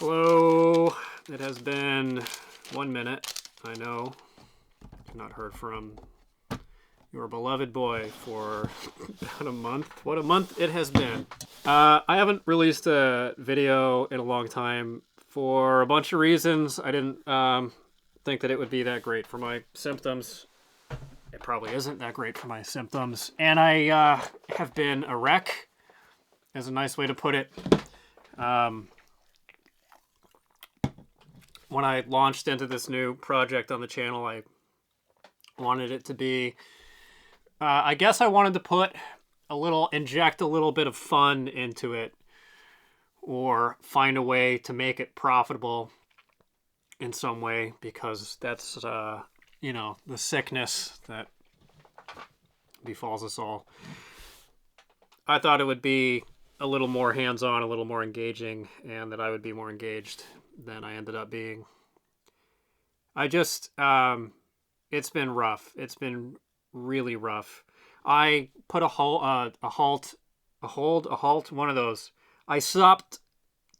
Hello. It has been 1 minute. I know. I've not heard from your beloved boy for about a month. What a month it has been. I haven't released a video in a long time for a bunch of reasons. I didn't think that it would be that great for my symptoms. It probably isn't that great for my symptoms. And I have been a wreck, is a nice way to put it. When I launched into this new project on the channel, I wanted it to be, I guess I wanted to inject a little bit of fun into it, or find a way to make it profitable in some way, because that's, the sickness that befalls us all. I thought it would be a little more hands-on, a little more engaging, and that I would be more engaged than I ended up being. It's been rough. It's been really rough. I put a halt, one of those. I stopped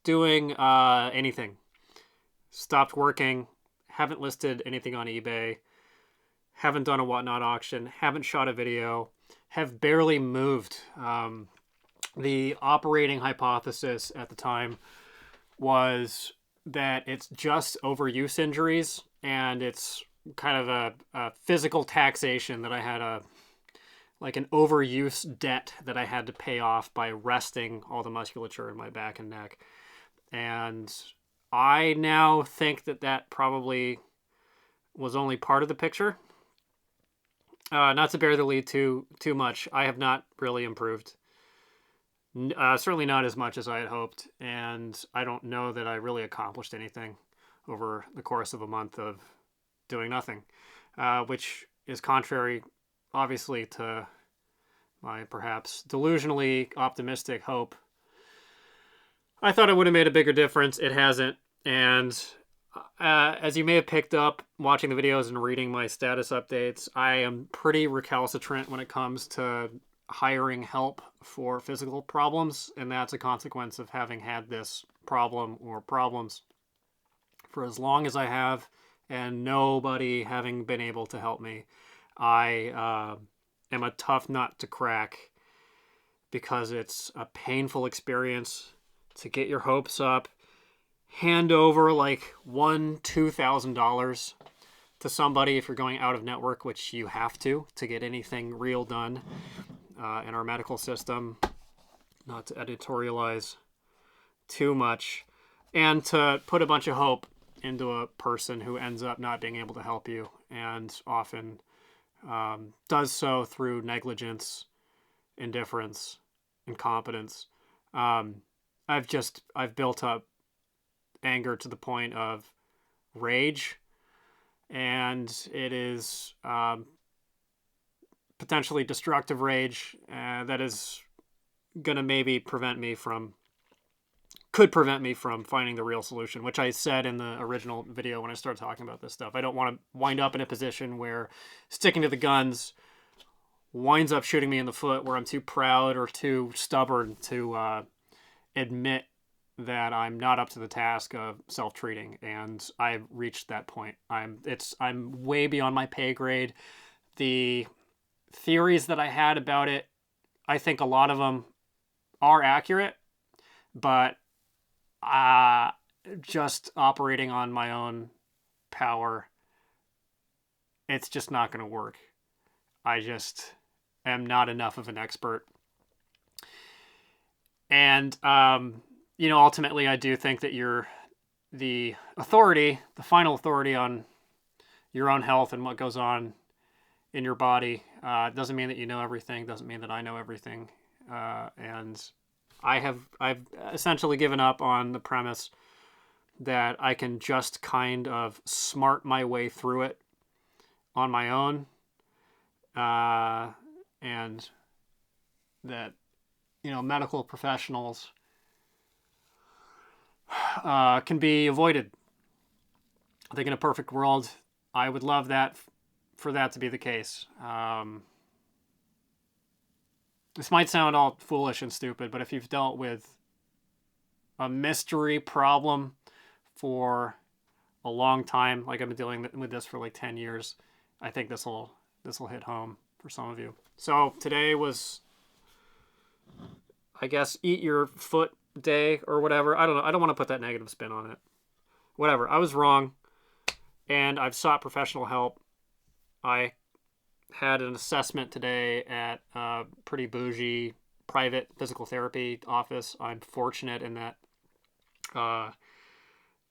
doing anything. Stopped working. Haven't listed anything on eBay. Haven't done a whatnot auction. Haven't shot a video. Have barely moved. The operating hypothesis at the time was that it's just overuse injuries, and it's kind of a physical taxation that I had an overuse debt that I had to pay off by resting all the musculature in my back and neck. And I now think that probably was only part of the picture. Not to bear the lead too much, I have not really improved. Certainly not as much as I had hoped, and I don't know that I really accomplished anything over the course of a month of doing nothing, which is contrary, obviously, to my perhaps delusionally optimistic hope. I thought it would have made a bigger difference. It hasn't, and as you may have picked up watching the videos and reading my status updates, I am pretty recalcitrant when it comes to hiring help for physical problems, and that's a consequence of having had this problem or problems for as long as I have, and nobody having been able to help me. I am a tough nut to crack, because it's a painful experience to get your hopes up, hand over like $1,000-$2,000 to somebody if you're going out of network, which you have to get anything real done in our medical system, not to editorialize too much, and to put a bunch of hope into a person who ends up not being able to help you, and often does so through negligence, indifference, incompetence. I've built up anger to the point of rage, and it is potentially destructive rage that is going to maybe could prevent me from finding the real solution, which I said in the original video when I started talking about this stuff. I don't want to wind up in a position where sticking to the guns winds up shooting me in the foot, where I'm too proud or too stubborn to admit that I'm not up to the task of self-treating, and I've reached that point. I'm way beyond my pay grade. The theories that I had about it, I think a lot of them are accurate, but just operating on my own power, it's just not going to work. I just am not enough of an expert. And, ultimately, I do think that you're the final authority on your own health and what goes on in your body. Doesn't mean that you know everything. Doesn't mean that I know everything. And I've essentially given up on the premise that I can just kind of smart my way through it on my own. And that, medical professionals can be avoided. I think in a perfect world, I would love for that to be the case. This might sound all foolish and stupid, but if you've dealt with a mystery problem for a long time. Like I've been dealing with this for like 10 years. I think this will hit home for some of you. So today was, I guess, eat your foot day or whatever. I don't know. I don't want to put that negative spin on it. Whatever. I was wrong, and I've sought professional help. I had an assessment today at a pretty bougie private physical therapy office. I'm fortunate in that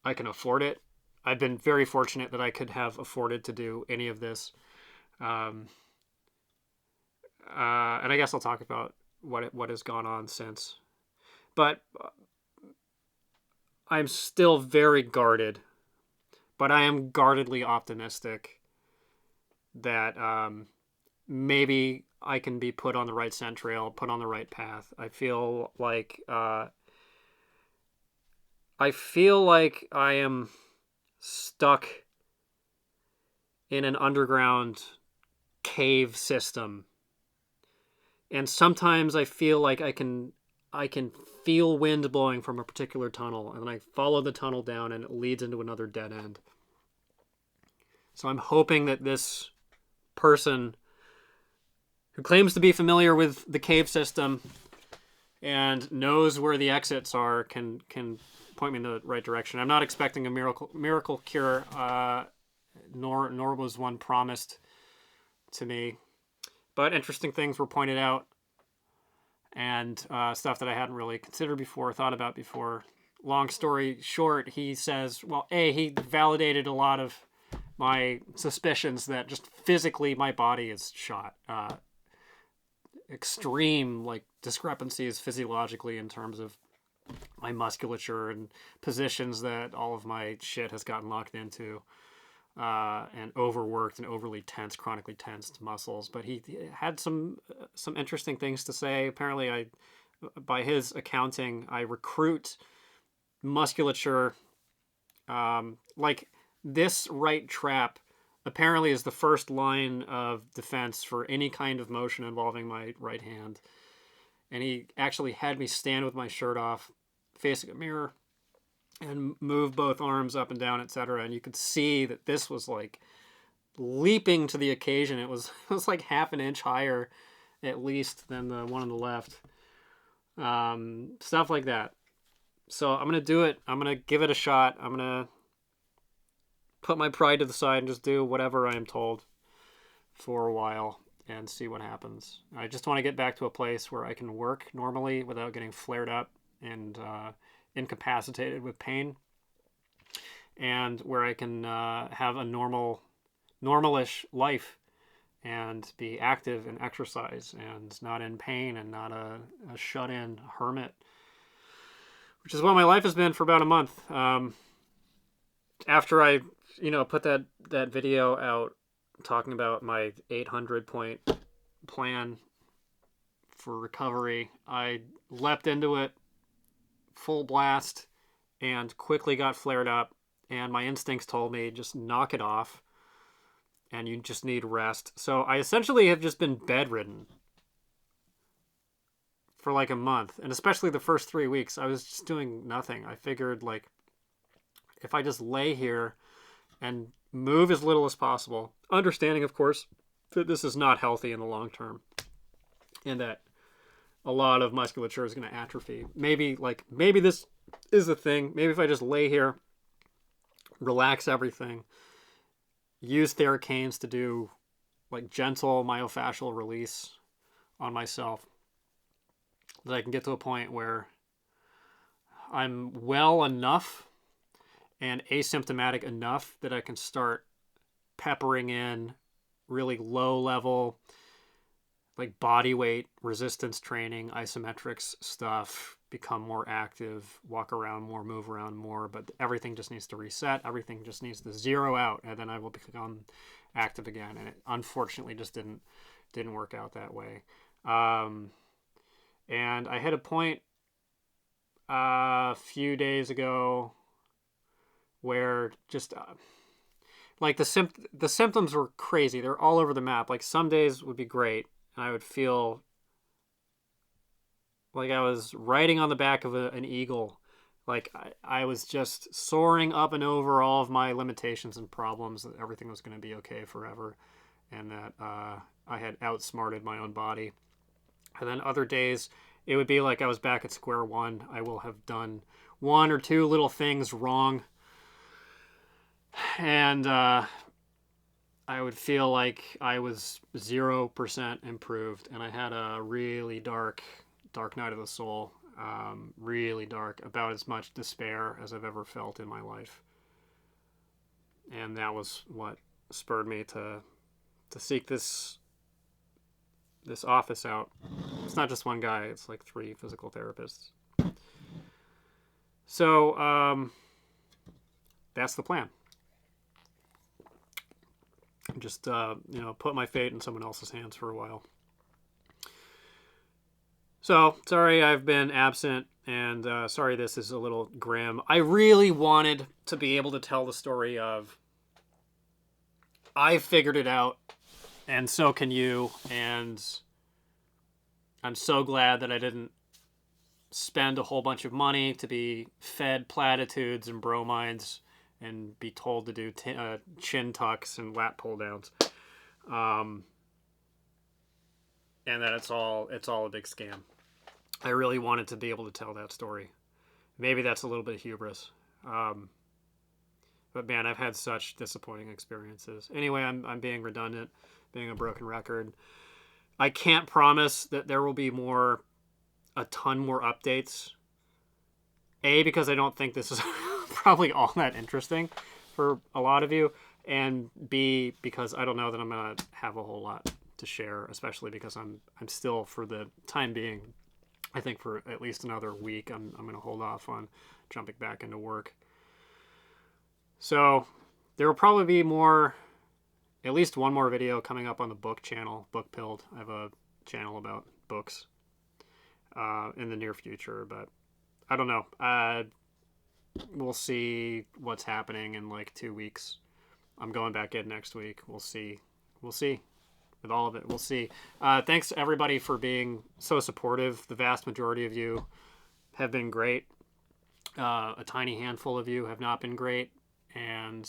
I can afford it. I've been very fortunate that I could have afforded to do any of this. And I guess I'll talk about what has gone on since. But I'm still very guarded. But I am guardedly optimistic that maybe I can be put on the right scent trail, put on the right path. I feel like I am stuck in an underground cave system. And sometimes I feel like I can feel wind blowing from a particular tunnel, and then I follow the tunnel down and it leads into another dead end. So I'm hoping that this person who claims to be familiar with the cave system and knows where the exits are can point me in the right direction. I'm not expecting a miracle cure, nor was one promised to me. But interesting things were pointed out, and stuff that I hadn't really considered before, thought about before. Long story short, he says, well, he validated a lot of my suspicions that just physically my body is shot. Extreme discrepancies physiologically in terms of my musculature and positions that all of my shit has gotten locked into. And overworked and overly tense, chronically tensed muscles. But he had some interesting things to say. Apparently, by his accounting, I recruit musculature. This right trap apparently is the first line of defense for any kind of motion involving my right hand. And he actually had me stand with my shirt off, facing a mirror, and move both arms up and down, etc. And you could see that this was like leaping to the occasion. It was like half an inch higher, at least, than the one on the left. Stuff like that. So I'm gonna do it. I'm gonna give it a shot. I'm gonna put my pride to the side and just do whatever I am told for a while and see what happens. I just want to get back to a place where I can work normally without getting flared up and incapacitated with pain, and where I can have a normalish life and be active and exercise and not in pain and not a shut-in hermit, which is what my life has been for about a month. After I put that video out talking about my 800-point plan for recovery, I leapt into it full blast and quickly got flared up, and my instincts told me just knock it off and you just need rest. So I essentially have just been bedridden for like a month, and especially the first 3 weeks I was just doing nothing. I figured if I just lay here and move as little as possible, understanding of course that this is not healthy in the long term and that a lot of musculature is going to atrophy. Maybe this is the thing. Maybe if I just lay here, relax everything, use Theracanes to do gentle myofascial release on myself, that I can get to a point where I'm well enough and asymptomatic enough that I can start peppering in really low level body weight resistance training, isometrics stuff, become more active, walk around more, move around more, but everything just needs to reset. Everything just needs to zero out, and then I will become active again. And it unfortunately just didn't work out that way. And I hit a point a few days ago where just the symptoms were crazy. They're all over the map. Some days would be great, and I would feel like I was riding on the back of an eagle, Like I was just soaring up and over all of my limitations and problems, that everything was going to be okay forever, and that I had outsmarted my own body. And then other days, it would be like I was back at square one. I will have done one or two little things wrong, and I would feel like I was 0% improved, and I had a really dark night of the soul. Really dark, about as much despair as I've ever felt in my life. And that was what spurred me to seek this office out. It's not just one guy, it's like 3 physical therapists. So that's the plan. Just put my fate in someone else's hands for a while. So sorry I've been absent, and sorry this is a little grim. I really wanted to be able to tell the story of I figured it out, and so can you, and I'm so glad that I didn't spend a whole bunch of money to be fed platitudes and bromides and be told to do chin tucks and lat pull downs, and that it's all a big scam. I really wanted to be able to tell that story. Maybe that's a little bit hubris, but man, I've had such disappointing experiences. Anyway, I'm being redundant, being a broken record. I can't promise that there will be a ton more updates. A, because I don't think this is probably all that interesting for a lot of you, and B, because I don't know that I'm gonna have a whole lot to share, especially because I'm still, for the time being, I think for at least another week, I'm gonna hold off on jumping back into work. So there will probably be at least one more video coming up on the book channel, Book Pilled. I have a channel about books in the near future, but I don't know. We'll see what's happening in like 2 weeks. I'm going back in next week. We'll see. With all of it, we'll see. Thanks everybody for being so supportive. The vast majority of you have been great. A tiny handful of you have not been great, and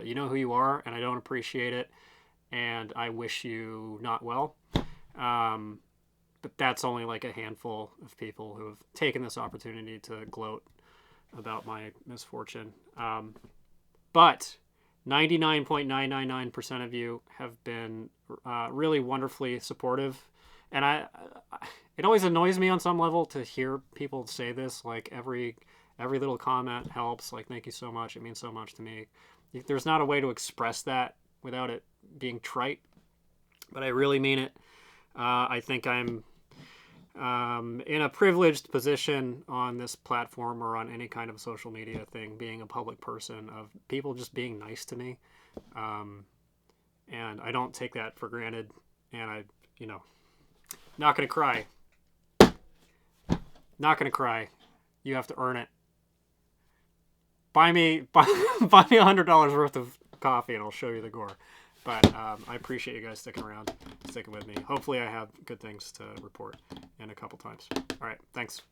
you know who you are, and I don't appreciate it, and I wish you not well. But that's only like a handful of people who have taken this opportunity to gloat about my misfortune. But 99.999% of you have been really wonderfully supportive, and it always annoys me on some level to hear people say this. Like every little comment helps. Like, thank you so much. It means so much to me. There's not a way to express that without it being trite, but I really mean it. I think I'm in a privileged position on this platform or on any kind of social media thing, being a public person, of people just being nice to me. And I don't take that for granted. And not going to cry. Not going to cry. You have to earn it. Buy me $100 worth of coffee and I'll show you the gore. But I appreciate you guys sticking around, sticking with me. Hopefully I have good things to report in a couple times. All right, thanks.